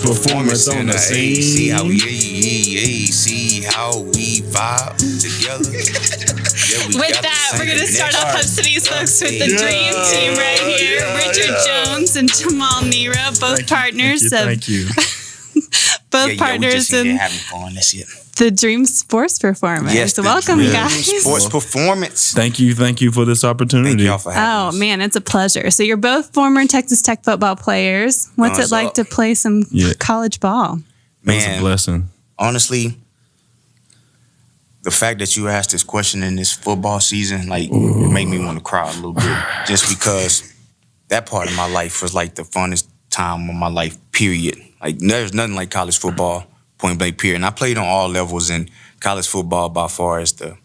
performance on the scene. See how we vibe together. With that, we're going to start off hosting these folks with the dream team right here. Richard Jones and Jamal Nero, both partners of... Thank you. Both partners in having fun. That's it. the Dream Sports Performance. Yes, welcome, guys. Sports Performance. Thank you for this opportunity. Thank y'all for having us. Man, it's a pleasure. So you're both former Texas Tech football players. What's it like to play some college ball? Man, it's a blessing. Honestly, the fact that you asked this question in this football season, like, it made me want to cry a little bit, just because that part of my life was like the funnest time of my life, period. Like, there's nothing like college football, point blank, period. And I played on all levels, and college football by far is the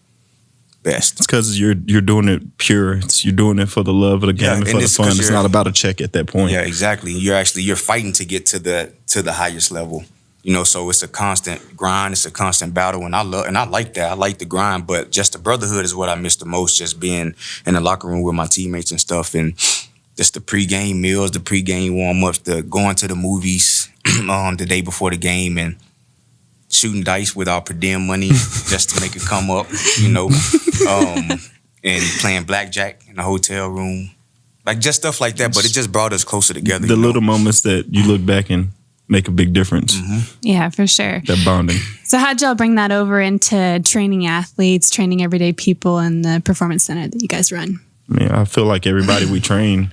best. It's because you're doing it pure. You're doing it for the love of the game and for the fun. It's not about a check at that point. Yeah, exactly. You're fighting to get to the highest level. You know, so it's a constant grind. It's a constant battle, and I like that. I like the grind, but just the brotherhood is what I miss the most. Just being in the locker room with my teammates and stuff, and just the pregame meals, the pregame warm-ups, the going to the movies the day before the game, and shooting dice with our per diem money just to make it come up, you know, and playing blackjack in the hotel room, like just stuff like that. But it just brought us closer together. The little moments that you look back and make a big difference. Mm-hmm. Yeah, for sure. That bonding. So how'd y'all bring that over into training athletes, training everyday people in the performance center that you guys run? I feel like everybody we train,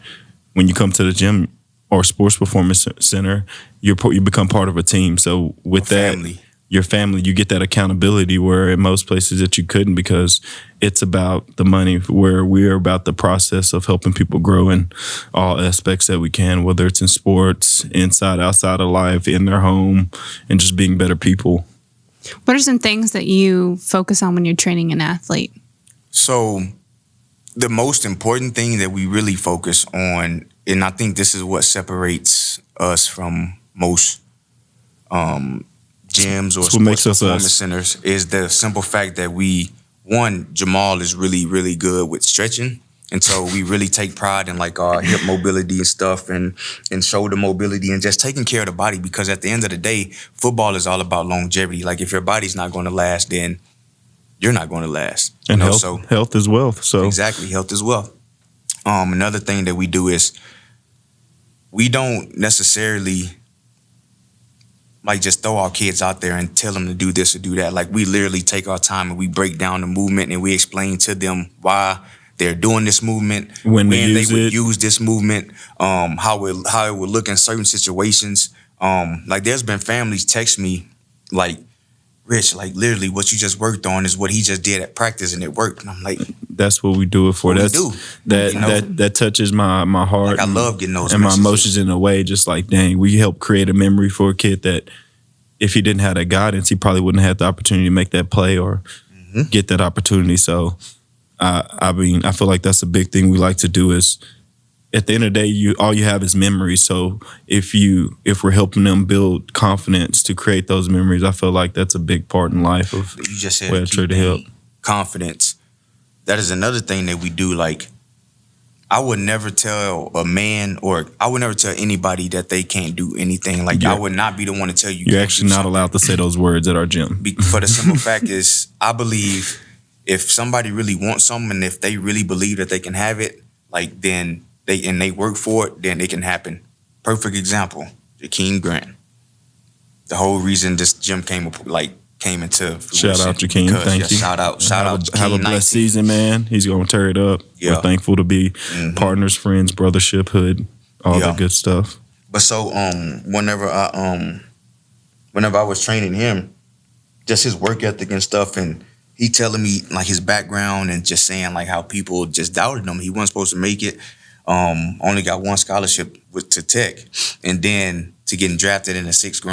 when you come to the gym or sports performance center, you become part of a team. So with your family, you get that accountability where in most places that you couldn't, because it's about the money, where we're about the process of helping people grow in all aspects that we can, whether it's in sports, inside, outside of life, in their home, and just being better people. What are some things that you focus on when you're training an athlete? So the most important thing that we really focus on, and I think this is what separates us from most gyms or sports performance centers, is the simple fact that Jamal is really, really good with stretching. And so we really take pride in like our hip mobility and stuff, and shoulder mobility, and just taking care of the body, because at the end of the day, football is all about longevity. Like, if your body's not going to last, then you're not going to last. And health is wealth. So exactly, health is wealth. Another thing that we do is we don't necessarily like just throw our kids out there and tell them to do this or do that. Like, we literally take our time and we break down the movement, and we explain to them why they're doing this movement, when they would use this movement, how it would look in certain situations. Like, there's been families text me like, Rich, like, literally what you just worked on is what he just did at practice, and it worked. And I'm like, that's what we do it for. That touches my heart. Like, I love getting those and messages. My emotions in a way. Just like, dang, we helped create a memory for a kid that if he didn't have that guidance, he probably wouldn't have the opportunity to make that play or get that opportunity. So, I feel like that's a big thing we like to do. Is at the end of the day, all you have is memories. So if we're helping them build confidence to create those memories, I feel like that's a big part in life of you just said where I try to help. Confidence. That is another thing that we do. Like, I would never tell a man, or I would never tell anybody that they can't do anything. Like, I would not be the one to tell you. You're actually not allowed to say those words at our gym. For the simple fact is, I believe if somebody really wants something, and if they really believe that they can have it, like, then they work for it, then it can happen. Perfect example, Jakeem Grant. The whole reason this gym came into fruition. Shout out Jakeem, thank you. Shout out Jakeem. Have a blessed season, man. He's going to tear it up. Yeah. We're thankful to be partners, friends, brothership, hood, all that good stuff. But so whenever I was training him, just his work ethic and stuff, and he telling me like his background, and just saying like how people just doubted him. He wasn't supposed to make it. Only got one scholarship to Tech, and then to getting drafted in the sixth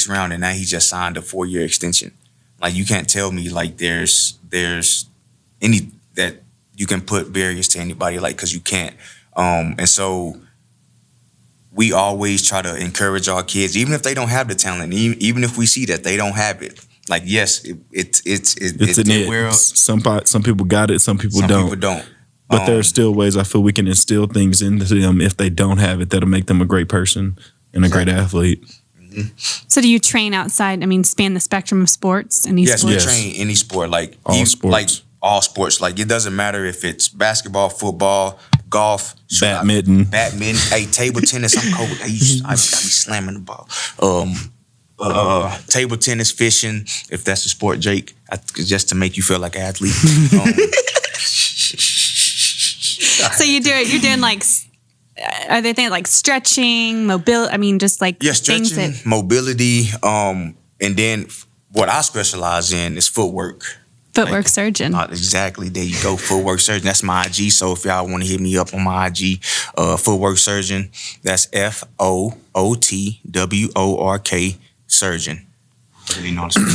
round, and now he just signed a 4-year extension. Like, you can't tell me like there's any that you can put barriers to anybody, like, because you can't. And so we always try to encourage our kids, even if they don't have the talent, even if we see that they don't have it. Like, yes, it's an it. Some people got it, some people don't. But there are still ways I feel we can instill things into them if they don't have it that'll make them a great person and a great athlete. So do you train outside? I mean, span the spectrum of sports? Any yes, sports? we train any sport, like all sports. Like all sports. Like it doesn't matter if it's basketball, football, golf, badminton. Hey, table tennis. I'm cold. I be slamming the ball. Table tennis, fishing, if that's a sport, Jake, just to make you feel like an athlete. So you're doing like, are they things like stretching, mobility? I mean, just like stretching, mobility, and then what I specialize in is footwork. Footwork surgeon. Exactly. There you go. Footwork surgeon. That's my IG. So if y'all want to hit me up on my IG, footwork surgeon. That's FOOTWORK surgeon. Really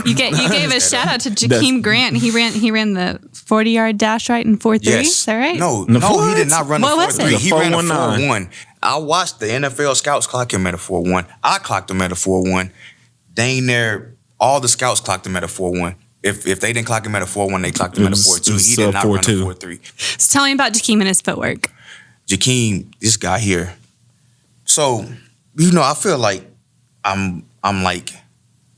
you gave a shout out to Jakeem Grant. He ran the 40-yard dash right in 4.3. Yes. Is that right? No, he did not run the 4.3. He ran a 4.1. I watched the NFL scouts clock him at a 4.1. I clocked him at a 4.1. Dang near all the scouts clocked him at a 4.1. If they didn't clock him at a 4.1, they clocked him at a 4.2. He did not run a 4.3. So tell me about Jakeem and his footwork. Jakeem, this guy here. So, I feel like I'm like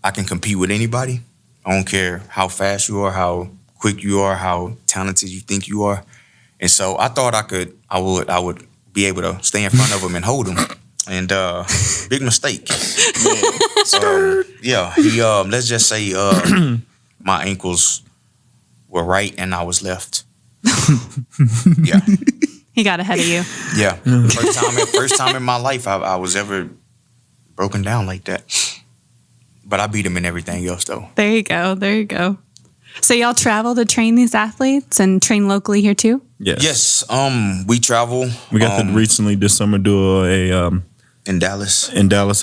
I can compete with anybody. I don't care how fast you are, how quick you are, how talented you think you are. And so I thought I would be able to stay in front of him and hold him. And big mistake. Let's just say my ankles were right and I was left. Yeah. He got ahead of you. Yeah. First time in my life I was ever broken down like that. But I beat him in everything else, though. There you go. So y'all travel to train these athletes and train locally here too? Yes. We travel. We got to recently this summer do in Dallas.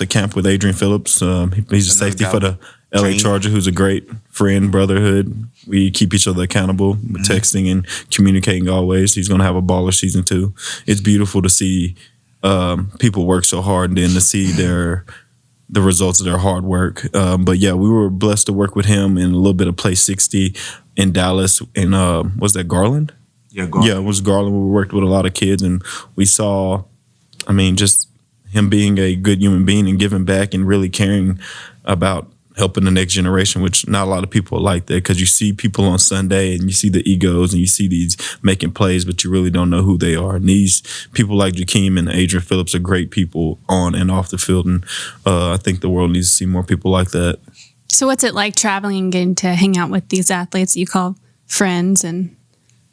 A camp with Adrian Phillips. He's a safety for the LA Charger, who's a great friend, brotherhood. We keep each other accountable with texting and communicating always. He's going to have a baller season 2. It's beautiful to see people work so hard and then to see the results of their hard work. But yeah, we were blessed to work with him in a little bit of Play 60 in Dallas. And was that Garland? Yeah, Garland. Yeah, it was Garland. We worked with a lot of kids and we saw, just him being a good human being and giving back and really caring about helping the next generation, which not a lot of people are like that, because you see people on Sunday and you see the egos and you see these making plays, but you really don't know who they are. And these people like Jakeem and Adrian Phillips are great people on and off the field. And I think the world needs to see more people like that. So what's it like traveling and getting to hang out with these athletes that you call friends? And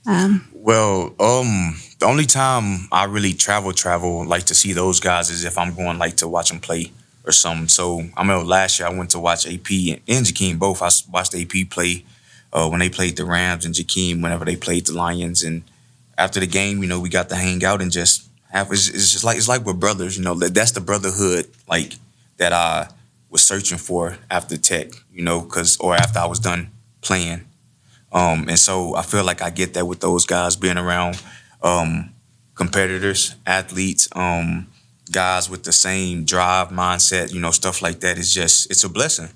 the only time I really travel like to see those guys is if I'm going like to watch them play or something. So I remember last year I went to watch AP and Jakeem both. I watched AP play when they played the Rams and Jakeem whenever they played the Lions. And after the game, we got to hang out and just have. It's like we're brothers. That's the brotherhood like that I was searching for after Tech. Or after I was done playing. And so I feel like I get that with those guys being around competitors, athletes. Guys with the same drive, mindset, stuff like that is it's a blessing.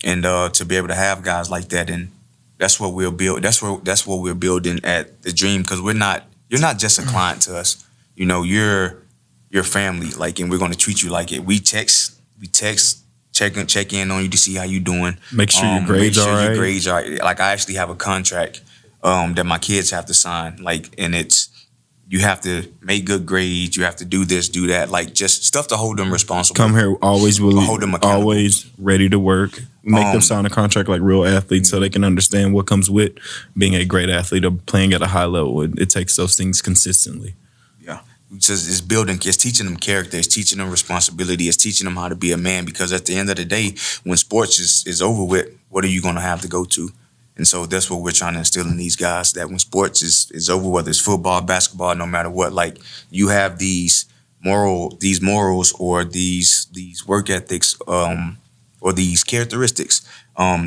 And to be able to have guys like that, and that's what we'll build. That's what we're building at the Dream, because you're not just a client to us. You're family, and we're going to treat you like it. We text, check in on you to see how you doing. Make sure your grades are right. Your grades are like, I actually have a contract that my kids have to sign, and it's, you have to make good grades. You have to do this, do that, just stuff to hold them responsible. Come here always hold them accountable. Always ready to work. Make them sign a contract like real athletes so they can understand what comes with being a great athlete or playing at a high level. It takes those things consistently. Yeah. It's building, it's teaching them character, it's teaching them responsibility, it's teaching them how to be a man, because at the end of the day, when sports is over with, what are you going to have to go to? And so that's what we're trying to instill in these guys, that when sports is over, whether it's football, basketball, no matter what, you have these morals or these work ethics or these characteristics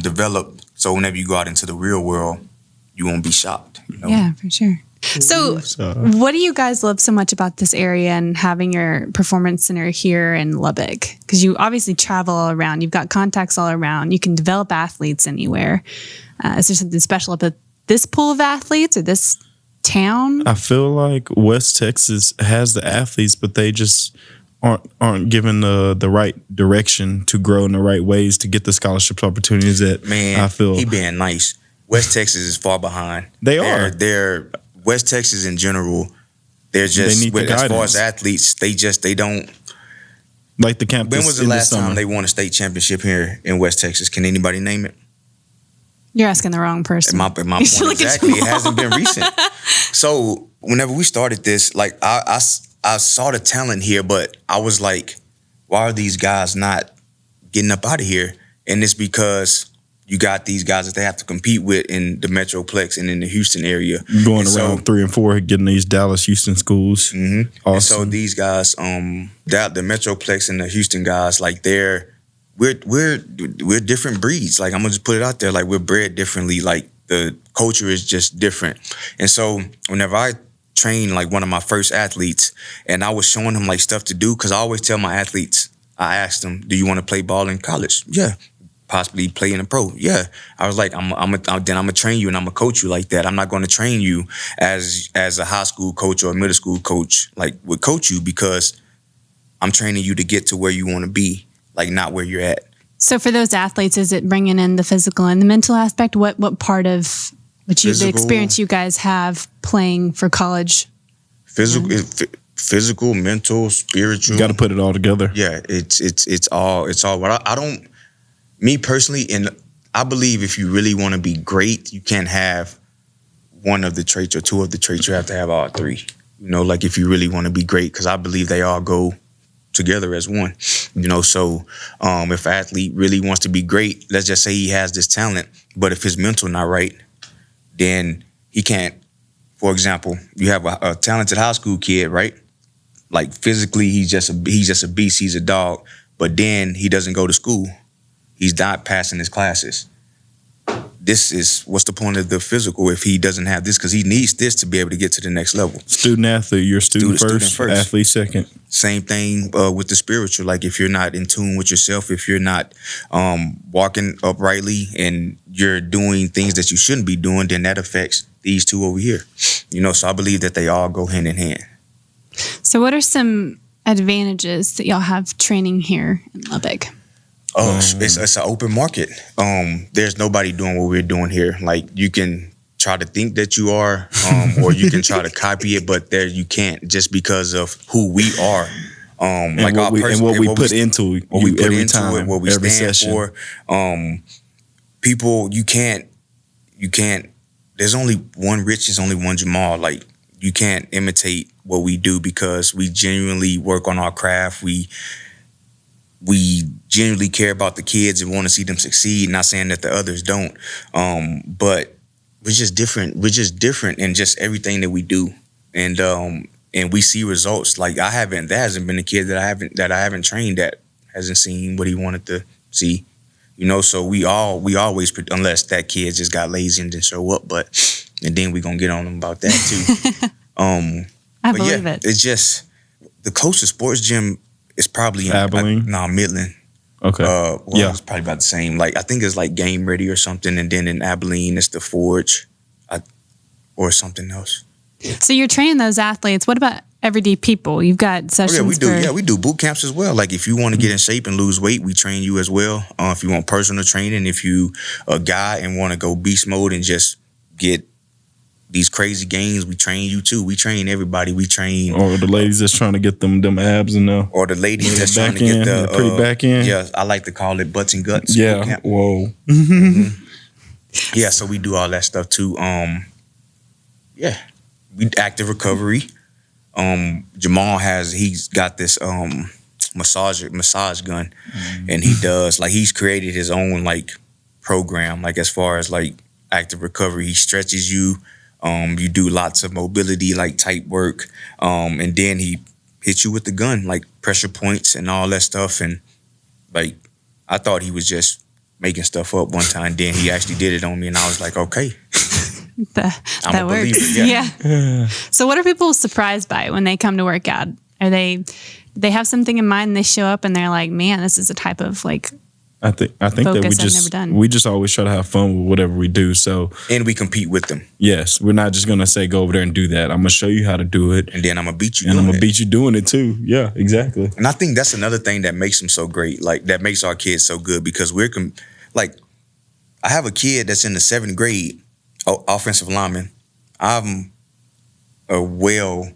developed, so whenever you go out into the real world, you won't be shocked. Yeah, for sure. So what do you guys love so much about this area and having your performance center here in Lubbock? Because you obviously travel all around. You've got contacts all around. You can develop athletes anywhere. Is there something special about this pool of athletes or this town? I feel like West Texas has the athletes, but they just aren't given the right direction to grow in the right ways to get the scholarship opportunities that I feel. He being nice. West Texas is far behind. They're West Texas in general. They're just as far as athletes, they don't like the campus. When was the last time they won a state championship here in West Texas? Can anybody name it? You're asking the wrong person. My point exactly. It hasn't been recent. So whenever we started this, like I saw the talent here, but I was like, why are these guys not getting up out of here? And it's because you got these guys that they have to compete with in the Metroplex and in the Houston area. Going around 3 and 4, getting these Dallas, Houston schools. Mm-hmm. Awesome. And so these guys, the Metroplex and the Houston guys, like we're different breeds. Like, I'm gonna just put it out there. Like, we're bred differently. Like, the culture is just different. And so whenever I trained like one of my first athletes and I was showing him like stuff to do, because I always tell my athletes, I asked them, do you want to play ball in college? Yeah. Possibly play in a pro. Yeah. I was like, I'm gonna train you and I'm gonna coach you like that. I'm not gonna train you as a high school coach or a middle school coach, like would coach you, because I'm training you to get to where you want to be, like not where you're at. So for those athletes, is it bringing in the physical and the mental aspect? What part of the experience you guys have playing for college? Physical, mental, spiritual. You got to put it all together. Yeah, it's all. But I don't. Me personally, and I believe if you really want to be great, you can't have one of the traits or two of the traits. You have to have all three. You know, like if you really want to be great, because I believe they all go together as one. You know, so if an athlete really wants to be great, let's just say he has this talent, but if his mental not right, then he can't. For example, you have a talented high school kid, right? Like physically, he's just a beast. He's a dog, but then he doesn't go to school. He's not passing his classes. This is, what's the point of the physical if he doesn't have this? Because he needs this to be able to get to the next level. Student athlete, you're student first, athlete second. Same thing with the spiritual. Like if you're not in tune with yourself, if you're not walking uprightly and you're doing things that you shouldn't be doing, then that affects these two over here. You know, so I believe that they all go hand in hand. So what are some advantages that y'all have training here in Lubbock? Oh, it's an open market. There's nobody doing what we're doing here. Like, you can try to think that you are, or you can try to copy it, but there you can't, just because of who we are. Like what we put into it, what we stand session. for. People, you can't. There's only one Rich. There's only one Jamal. Like, you can't imitate what we do, because we genuinely work on our craft. We genuinely care about the kids and want to see them succeed. Not saying that the others don't, but we're just different. We're just different in just everything that we do, and we see results. Like, there hasn't been a kid that I haven't trained that hasn't seen what he wanted to see. You know, so we always, unless that kid just got lazy and didn't show up, and then we gonna get on them about that too. I believe it. It's just the closest sports gym is probably Abilene. Midland. Okay. It's probably about the same. Like, I think it's like Game Ready or something, and then in Abilene it's the Forge, or something else. So you're training those athletes. What about everyday people? You've got sessions. We do boot camps as well. Like, if you want to get in shape and lose weight, we train you as well. If you want personal training, if you a guy and want to go beast mode and just get these crazy gains, we train you too. We train everybody. We train. Or the ladies that's trying to get them abs and or the ladies that's trying to get the pretty back end. Yeah, I like to call it butts and guts. Yeah. Whoa. Mm-hmm. Yeah, so we do all that stuff too. We active recovery. Jamal he's got this massage gun, and he does, like, he's created his own like program, like as far as like active recovery. He stretches you. You do lots of mobility, like type work, and then he hits you with the gun, like pressure points and all that stuff. And like, I thought he was just making stuff up one time. Then he actually did it on me, and I was like, okay, that works. Yeah. So, what are people surprised by when they come to work out? Are they have something in mind and they show up and they're like, man, this is a type of like I think that we just always try to have fun with whatever we do. So and we compete with them. Yes, we're not just gonna say go over there and do that. I'm gonna show you how to do it, and then I'm gonna beat you. And I'm gonna beat you doing it too. Yeah, exactly. And I think that's another thing that makes them so great. Like that makes our kids so good because I have a kid that's in the 7th grade, offensive lineman. I'm a well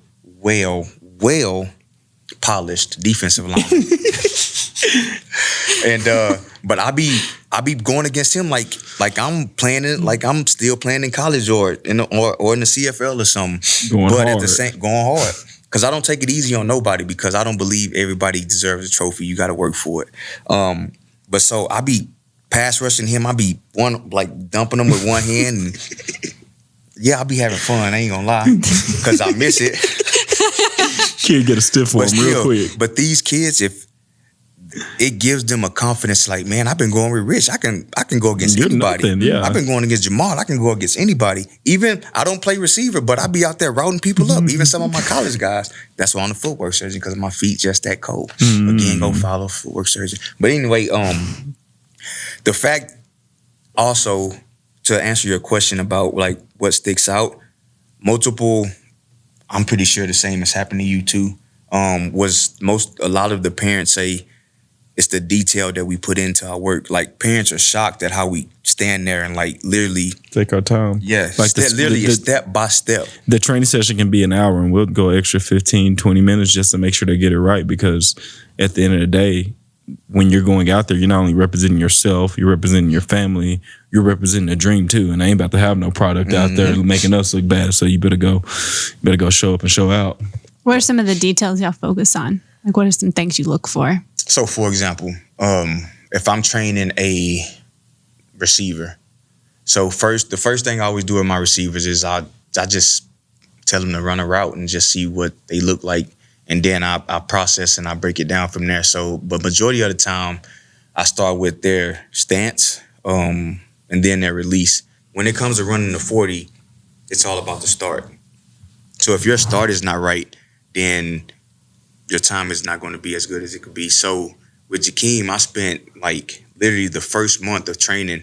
polished defensive lineman. And but I be going against him like I'm playing it, like I'm still playing in college or in the CFL or something. Going hard because I don't take it easy on nobody because I don't believe everybody deserves a trophy. You got to work for it. But so I be pass rushing him. I be dumping him with one hand. And yeah, I be having fun. I ain't gonna lie because I miss it. Kid get a stiff one real quick. But these kids, if it gives them a confidence, like, man, I've been going with Rich. I can go against anybody. I've been going against Jamal. I can go against anybody. Even I don't play receiver, but I be out there routing people up. Even some of my college guys. That's why I'm the footwork surgeon because my feet just that cold. Again, go follow footwork surgeon. But anyway, the fact also to answer your question about like what sticks out, multiple. I'm pretty sure the same has happened to you too. A lot of the parents say it's the detail that we put into our work. Like parents are shocked at how we stand there and like literally take our time. Yeah, like step by step. The training session can be an hour and we'll go extra 15, 20 minutes just to make sure they get it right because at the end of the day, when you're going out there, you're not only representing yourself, you're representing your family, you're representing a dream too. And I ain't about to have no product out there making us look bad. So you better go show up and show out. What are some of the details y'all focus on? Like what are some things you look for? So for example, if I'm training a receiver, so the first thing I always do with my receivers is I just tell them to run a route and just see what they look like. And then I process and I break it down from there. So, but majority of the time, I start with their stance and then their release. When it comes to running the 40, it's all about the start. So if your start is not right, then your time is not going to be as good as it could be. So with Jakeem, I spent like literally the first month of training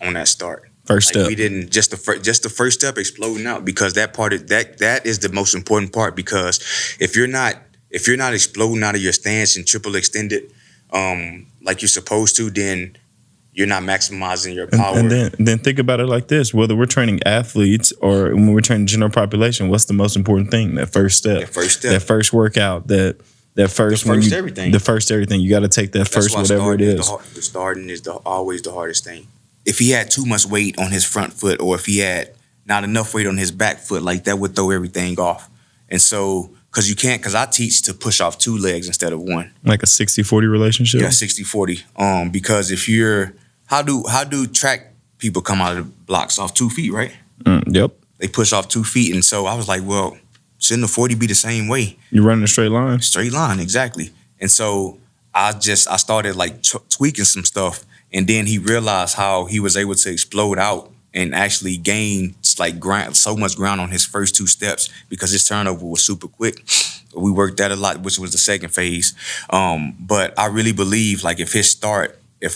on that start. First step. We didn't just the first step exploding out because that is the most important part because if you're not exploding out of your stance and triple extended like you're supposed to, then you're not maximizing your power. And then think about it like this: whether we're training athletes or when we're training general population, what's the most important thing? That first step. That first workout. That first everything. The first everything. You got to take that first whatever it is. The starting is always the hardest thing. If he had too much weight on his front foot or if he had not enough weight on his back foot, like that would throw everything off. And so, because I teach to push off 2 legs instead of 1. Like a 60-40 relationship? Yeah, 60-40. Because if how do track people come out of the blocks off 2 feet, right? Yep. They push off 2 feet. And so I was like, well, shouldn't the 40 be the same way? You're running a straight line? Straight line, exactly. And so I started like tweaking some stuff. And then he realized how he was able to explode out and actually gain like so much ground on his first 2 steps because his turnover was super quick. We worked that a lot, which was the second phase. But I really believe like if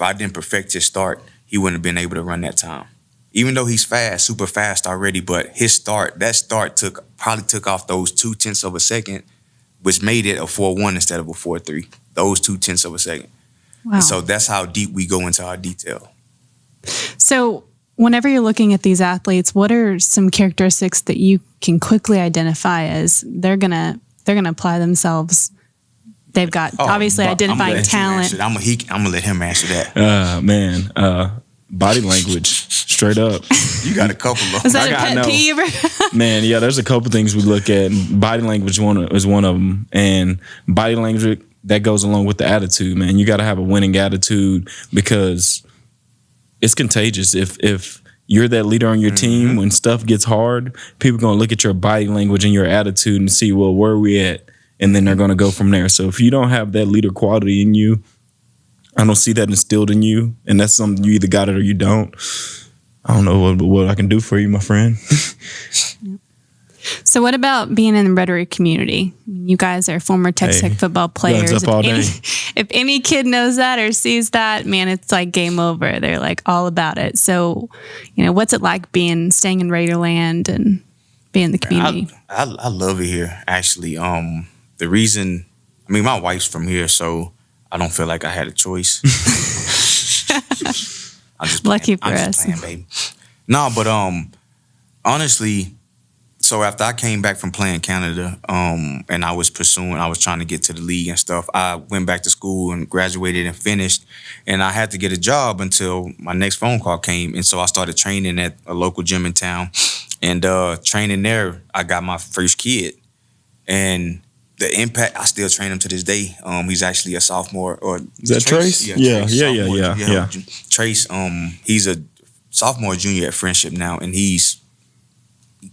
I didn't perfect his start, he wouldn't have been able to run that time. Even though he's fast, super fast already, but that start probably took off those 0.2 of a second, which made it a 4.1 instead of a 4.3. Those 0.2 of a second. Wow. And so that's how deep we go into our detail. So whenever you're looking at these athletes, what are some characteristics that you can quickly identify as they're gonna apply themselves? They've got obviously identifying talent. I'm gonna let him answer that. Body language, straight up. You got a couple of them. Is that a pet peeve? Man, yeah, there's a couple things we look at. Body language is one of them, and body language that goes along with the attitude, man. You got to have a winning attitude because it's contagious. If you're that leader on your team, when stuff gets hard, people are going to look at your body language and your attitude and see, well, where are we at? And then they're going to go from there. So if you don't have that leader quality in you, I don't see that instilled in you, and that's something you either got it or you don't. I don't know what I can do for you, my friend. So So what about being in the Rotary community? You guys are former Texas Tech football players. Guns up all day. If any kid knows that or sees that, man, it's like game over. They're like all about it. So, what's it like staying in Raiderland and being in the community? I love it here, actually. The reason, my wife's from here, so I don't feel like I had a choice. Lucky for us. Baby. No, but honestly, so after I came back from playing Canada, and I was trying to get to the league and stuff, I went back to school and graduated and finished, and I had to get a job until my next phone call came, and so I started training at a local gym in town, and training there, I got my first kid, and the impact, I still train him to this day. He's actually a sophomore. Or is that Trace? Yeah. Trace, he's a sophomore, junior at Friendship now, and he's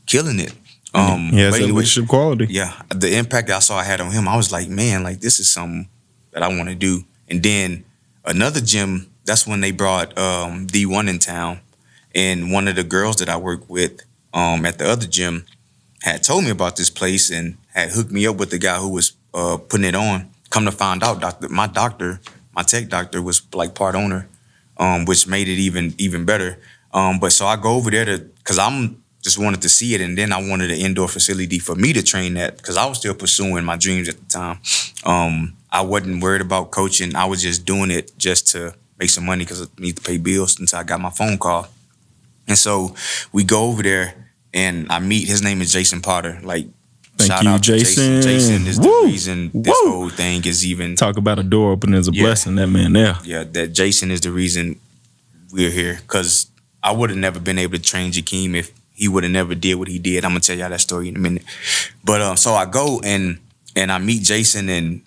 killing it. He has that leadership quality. Yeah, the impact that I had on him, I was like, man, like this is something that I want to do. And then another gym, that's when they brought D1 in town, and one of the girls that I work with at the other gym had told me about this place and had hooked me up with the guy who was putting it on. Come to find out, my tech doctor was like part owner, which made it even better. But so I go over there because I'm just wanted to see it, and then I wanted an indoor facility for me to train at because I was still pursuing my dreams at the time. I wasn't worried about coaching. I was just doing it just to make some money because I need to pay bills until I got my phone call. And so we go over there, and I meet, his name is Jason Potter. Like, Thank you, Jason. Jason is the reason this whole thing is even. Talk about a door opening as a blessing, that man there. Yeah, that Jason is the reason we're here, because I would have never been able to train Jakeem if he would have never did what he did. I'm going to tell y'all that story in a minute. But so I go and I meet Jason, and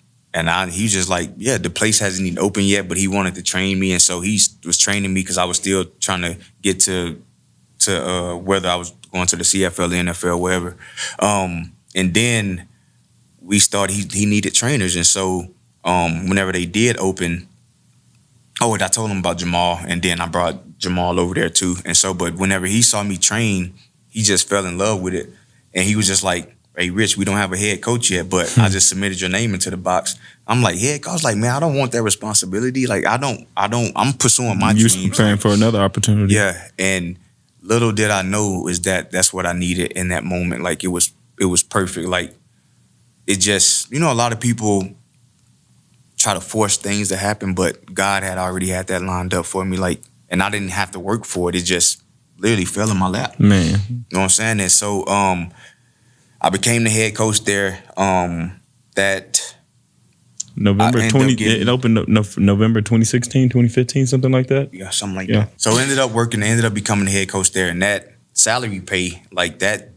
he's just like, yeah, the place hasn't even opened yet, but he wanted to train me. And so he was training me because I was still trying to get to whether I was going to the CFL, the NFL, wherever. And then we started, he needed trainers. And so whenever they did open, and I told him about Jamal, and then I brought Jamal over there too. And so, but whenever he saw me train, he just fell in love with it. And he was just like, hey, Rich, we don't have a head coach yet, but I just submitted your name into the box. I'm like, head coach? I was like, man, I don't want that responsibility. Like, I'm pursuing my dreams. You're preparing for another opportunity. Yeah. And little did I know is that that's what I needed in that moment. Like, it was perfect. Like, it just, a lot of people try to force things to happen, but God had already had that lined up for me. Like, and I didn't have to work for it. It just literally fell in my lap. Man. You know what I'm saying? And so I became the head coach there. That November 20, it opened up November 2016, 2015, something like that. Yeah, something like that. So I ended up becoming the head coach there, and that salary pay, like that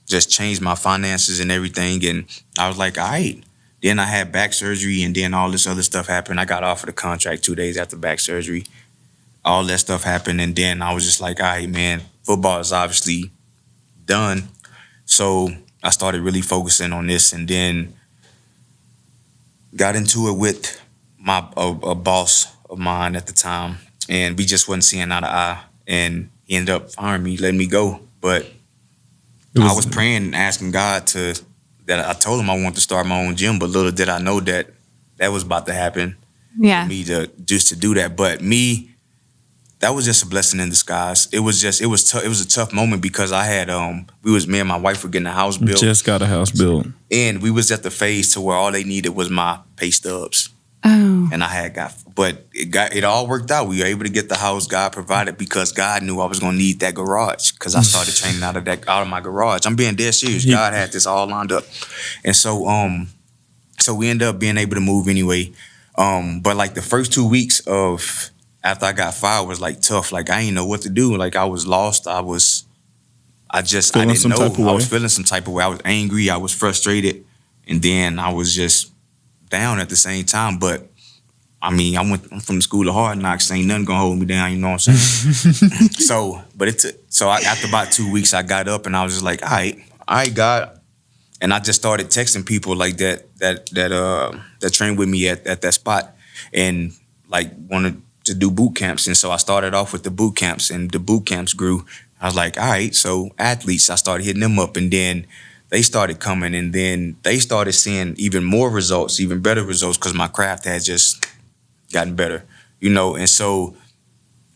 just changed my finances and everything. And I was like, all right. Then I had back surgery, and then all this other stuff happened. I got offered a contract 2 days after back surgery. All that stuff happened, and then I was just like, all right, man, football is obviously done. So I started really focusing on this, and then got into it with a boss of mine at the time, and we just wasn't seeing eye to eye, and he ended up firing me, letting me go. But I was praying and asking God that I told him I wanted to start my own gym, but little did I know that was about to happen. Yeah. For me to do that. But that was just a blessing in disguise. It was a tough moment because I had me and my wife were getting a house built. Just got a house built. And we was at the phase to where all they needed was my pay stubs. Oh. And but it all worked out. We were able to get the house. God provided because God knew I was gonna need that garage because I started training out of my garage. I'm being dead serious. God had this all lined up. And so we ended up being able to move anyway. But like the first 2 weeks after I got fired was like tough. Like I didn't know what to do. Like I was lost. I didn't know. I was feeling some type of way. I was angry. I was frustrated. And then I was just down at the same time. But I'm from the school of hard knocks. Ain't nothing gonna hold me down. You know what I'm saying? After about 2 weeks, I got up and I was just like, all right, God. And I just started texting people like that trained with me at that spot and like wanted to do boot camps. And so I started off with the boot camps, and the boot camps grew. I was like, all right, so athletes, I started hitting them up, and then they started coming, and then they started seeing even more results, even better results, because my craft had just gotten better, and so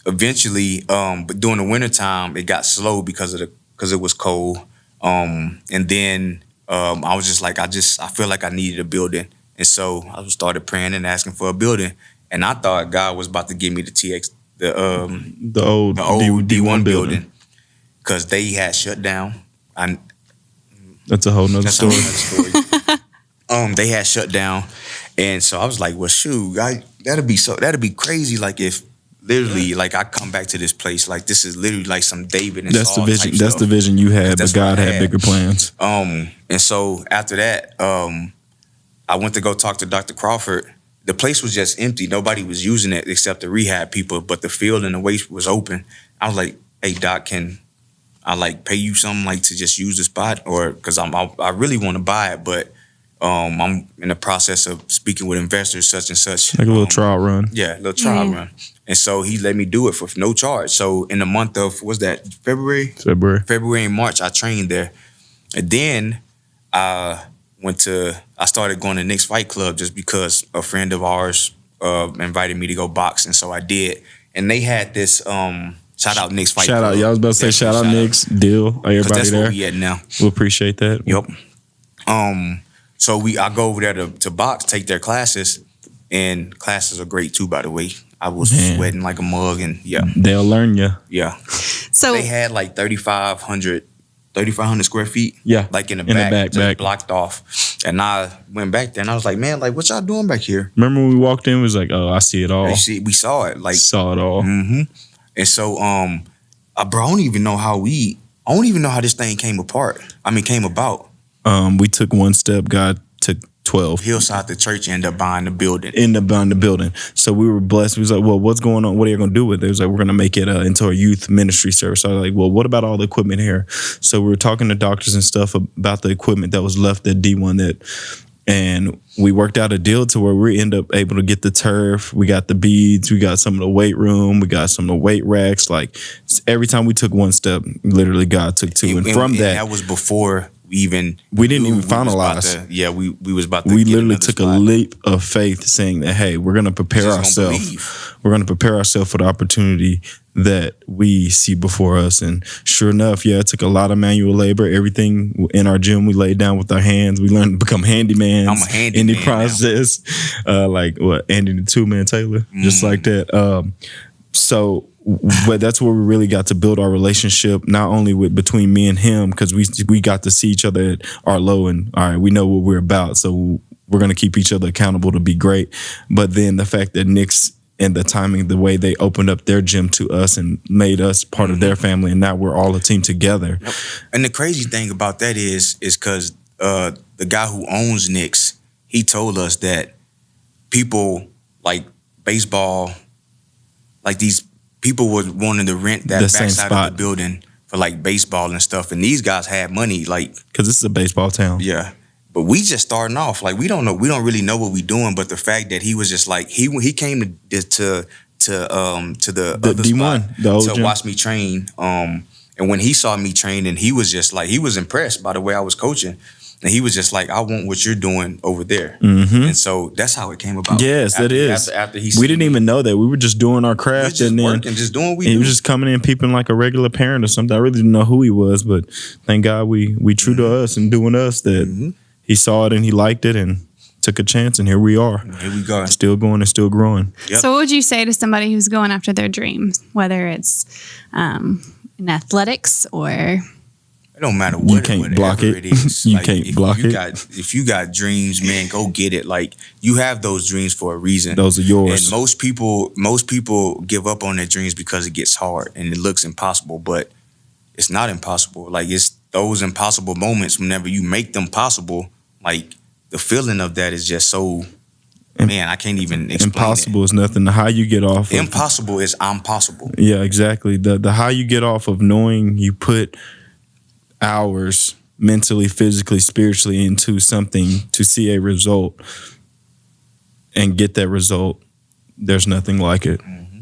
eventually, but during the wintertime, it got slow because it was cold. And then I was just like, I feel like I needed a building. And so I started praying and asking for a building. And I thought God was about to give me the old D1 building, because they had shut down. That's a whole nother story. They had shut down. And so I was like, well, shoot, that'd be crazy. Like, if literally, like, I come back to this place, like, this is literally like some David and That's Saul the vision. type That's stuff. the vision you had, but God had bigger plans. And so after that, I went to go talk to Dr. Crawford. The place was just empty. Nobody was using it except the rehab people, but the field and the waste was open. I was like, hey, Doc, can I like pay you something like to just use the spot? Or because I really want to buy it, but I'm in the process of speaking with investors, such and such. Like a little trial run. Yeah, a little trial run. And so he let me do it for no charge. So in the month of, what's that, February and March, I trained there. And then I started going to Knicks Fight Club just because a friend of ours invited me to go box. And so I did. And they had this, shout out Knicks Fight Club. Shout out. Yeah, I was about to say shout out Knicks, Deal, everybody that's there. Where we at now. We appreciate that. Yep. So I go over there to box, take their classes, and classes are great too, by the way. I was sweating like a mug, and They'll learn you. Yeah. So they had like 3,500 square feet. Yeah. Like in the back, just blocked off. And I went back there and I was like, man, like, what y'all doing back here? Remember when we walked in, it was like, oh, I see it all. We saw it. Like, saw it all. Mm-hmm. And so, bro, I don't even know how this thing came about. We took one step, God took 12. Hillside, the church ended up buying the building. So we were blessed. We was like, well, what's going on? What are you going to do with it? It was like, we're going to make it into a youth ministry service. So I was like, well, what about all the equipment here? So we were talking to doctors and stuff about the equipment that was left at D1 and we worked out a deal to where we end up able to get the turf. We got the beads. We got some of the weight room. We got some of the weight racks. Like every time we took one step, literally God took two. And from that was before we didn't even finalize. We was about to. We literally took a leap of faith, saying that, hey, we're going to prepare ourselves. We're going to prepare ourselves for the opportunity that we see before us. And sure enough, it took a lot of manual labor. Everything in our gym we laid down with our hands. We learned to become handymans. I'm a handyman in the process. Like what, Andy the Two-Man Taylor, just like that. But that's where we really got to build our relationship, not only between me and him, because we got to see each other at our low and all right, we know what we're about, so we're going to keep each other accountable to be great. But then the fact that Knicks and the timing, the way they opened up their gym to us and made us part of their family, and now we're all a team together. Yep. And the crazy thing about that is because the guy who owns Knicks, he told us that people like baseball, like these people were wanting to rent that backside of the building for like baseball and stuff. And these guys had money, like, because this is a baseball town. Yeah. But we just starting off. Like, we don't really know what we're doing. But the fact that he was just like, he came to the other D1, spot to watch me train. And when he saw me training, he was just like, he was impressed by the way I was coaching. And he was just like, I want what you're doing over there. Mm-hmm. And so that's how it came about. Yes, that is. After we didn't even know that. We were just doing our craft. Just working, just doing what we do. He was just coming in peeping like a regular parent or something. I really didn't know who he was, but thank God we true to us and doing us that he saw it and he liked it and took a chance, and here we are. Here we go. Still going and still growing. Yep. So what would you say to somebody who's going after their dreams, whether it's in athletics or... It don't matter what you can't block it. Is. You like, can't block it. If you got dreams, man, go get it. Like, you have those dreams for a reason. Those are yours. And most people give up on their dreams because it gets hard and it looks impossible, but it's not impossible. Like, it's those impossible moments whenever you make them possible. Like, the feeling of that is just so, man, I can't even explain impossible is nothing. The how you get off. Impossible is I'm possible. Yeah, exactly. The how you get off of knowing you put hours mentally, physically, spiritually into something to see a result and get that result. There's nothing like it. Mm-hmm.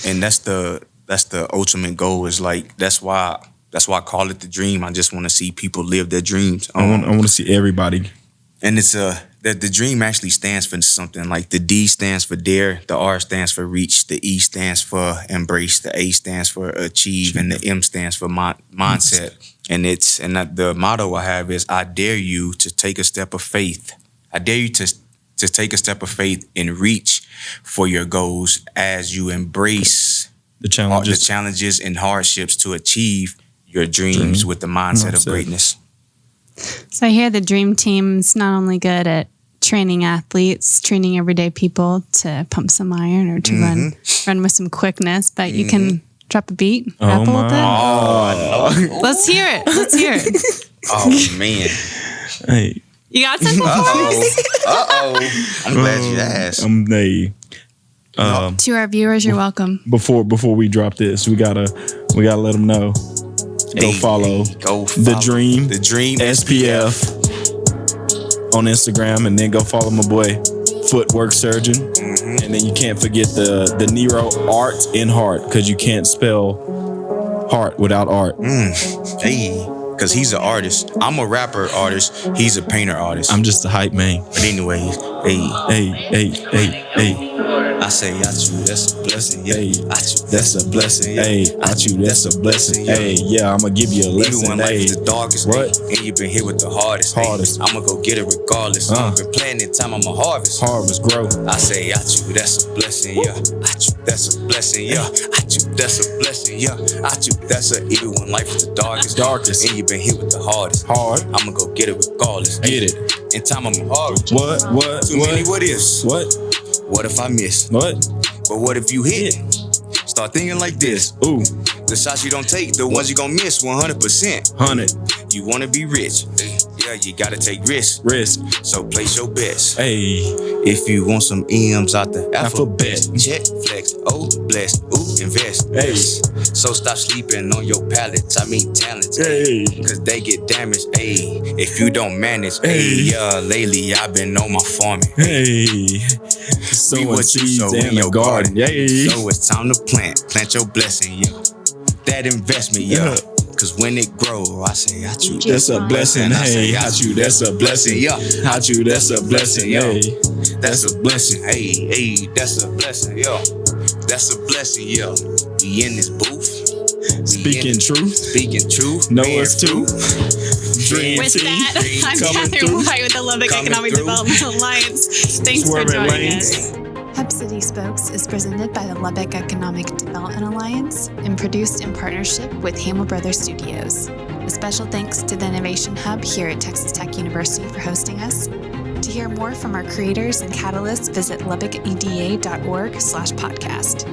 And that's the ultimate goal. Is like, that's why That's why I call it the dream. I just want to see people live their dreams. I want to see everybody. And it's the dream actually stands for something. Like the D stands for dare, the R stands for reach, the E stands for embrace, the A stands for achieve, and the M stands for mindset. And the motto I have is, I dare you to take a step of faith. I dare you to take a step of faith and reach for your goals as you embrace the challenges and hardships to achieve your dreams with the mindset of greatness. So I hear the dream team's not only good at training athletes, training everyday people to pump some iron or to run with some quickness, but you can drop a beat, rap a little bit. Oh, Let's hear it. Let's hear it. Oh man. Hey. You got something for us? I'm glad you asked. To our viewers, you're welcome. Before we drop this, we gotta let them know. Go follow The Dream SPF on Instagram, and then go follow my boy Footwork Surgeon. And then you can't forget the Nero Art in Heart, because you can't spell heart without art. Hey, because he's an artist. I'm a rapper artist. He's a painter artist. I'm just a hype man. But anyways, hey. I say, Achu, that's a blessing. Yeah, Achu, that's a blessing. Hey, Achu, that's a blessing. Hey, yeah, I'ma give you a lesson. Even when life is the darkest, and you've been hit with the hardest. I'ma go get it regardless. I've been planting time, I'ma harvest. Harvest, grow. I say, Achu, that's a blessing. Yeah, Achu, that's a blessing. Yeah, Achu, that's a blessing. Yeah, Achu, that's a. Even when life is the darkest, and you've been hit with the hardest. I'ma go get it regardless. Get it. In time, I'ma harvest. What? Too many what ifs. What if I miss? What? But what if you hit? Start thinking like this. Ooh. The shots you don't take, the ones you gon' miss 100%. 100. You wanna be rich. Yeah, you gotta take risks. So place your bets. Hey. If you want some M's out the alphabet. Check, flex, bless, invest. Hey. So stop sleeping on your pallets. I mean talents. Hey. Cause they get damaged. Hey. If you don't manage. Hey. Lately I've been on my farming. Hey. Be what you sow in your garden. So it's time to plant your blessing. Yeah. That investment. Yeah. Cause when it grow, I say, Achu, that's a blessing. Hey, Achu, that's a blessing. Yeah, Achu, that's a blessing. Hey, that's a blessing. Hey, that's a blessing. Yeah, that's a blessing. Yeah, we in this booth. Speaking truth. Know us too. Dream with team. That, I'm Catherine White with the Lubbock Economic Development Alliance. Thanks for joining us. Hub City Spokes is presented by the Lubbock Economic Development Alliance and produced in partnership with Hamill Brothers Studios. A special thanks to the Innovation Hub here at Texas Tech University for hosting us. To hear more from our creators and catalysts, visit lubbockeda.org/podcast.